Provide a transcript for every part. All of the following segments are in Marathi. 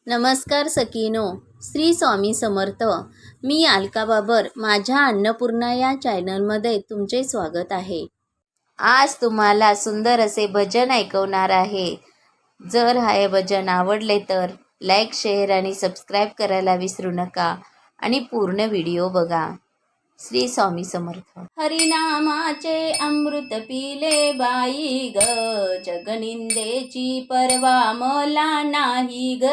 नमस्कार सखीनो, श्री स्वामी समर्थ. मी अलका बाबर. माझ्या अन्नपूर्णा या चॅनलमध्ये तुमचे स्वागत आहे. आज तुम्हाला सुंदर असे भजन ऐकवणार आहे. जर हे भजन आवडले तर लाईक, शेअर आणि सबस्क्राईब करायला विसरू नका आणि पूर्ण व्हिडिओ बघा. श्री स्वामी समर्थ. हरिनामाचे अमृत पिले बाई ग, जगनिंदेची पर्वा मला नाही ग.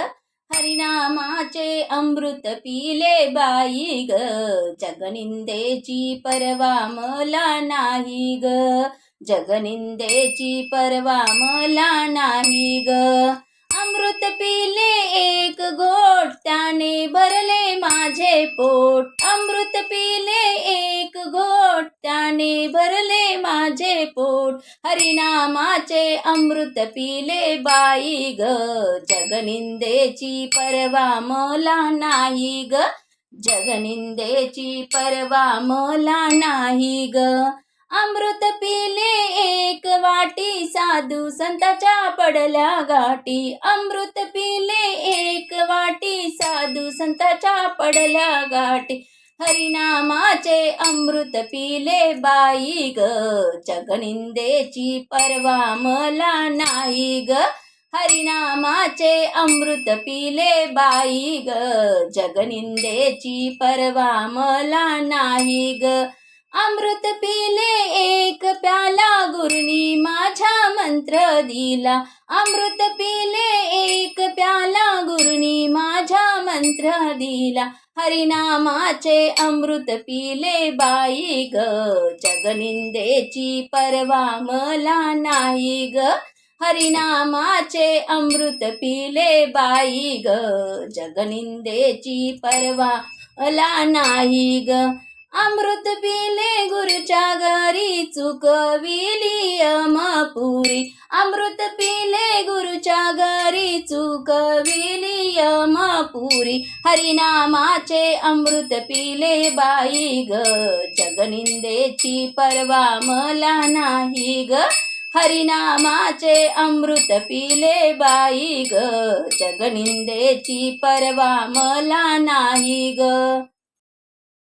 हरिनामाचे अमृत पिले बाई ग, जगनिंदेची पर्वा मला नाही ग. जगनिंदेची पर्वा मला नाही ग. अमृत पिले एक घोट, त्याने भरले माझे पोट. अमृत पिले एक घोट, त्याने भरले माझे पोट. हरिनामाचे अमृत पिले बाई ग, जगनिंदेची पर्वा मला नाही ग. जगनिंदेची पर्वा मला नाही ग. अमृत पिले एक वाटी, साधू संताच्या पडल्या गाठी. अमृत पिले एक वाटी, साधू संताच्या पडल्या गाठी. हरिनामाचे अमृत पिले बाई ग, जगनिंदेची पर्वा मला नाही ग. हरिनामाचे अमृत पिले बाई ग, जगनिंदेची पर्वा मला नाही ग. अमृत पिले एक प्याला, गुरुनी माझा मंत्र दिला. अमृत पिले एक प्याला, गुरुनी माझा मंत्र दिला. हरिनामाचे अमृत पिले बाई ग, जगनिंदेची पर्वा मला नाही ग. हरिनामाचे अमृत पिले बाई ग, जगनिंदेची पर्वा मला नाही ग. अमृत पिले गुरुच्या घरी, चुकविली यमपुरी. अमृत पिले गुरुच्या घरी, चुकविली यमपुरी. हरिनामाचे अमृत पिले बाई ग, जगनिंदेची पर्वा मला नाही ग. हरिनामाचे अमृत पिले बाई ग, जगनिंदेची पर्वा मला नाही ग.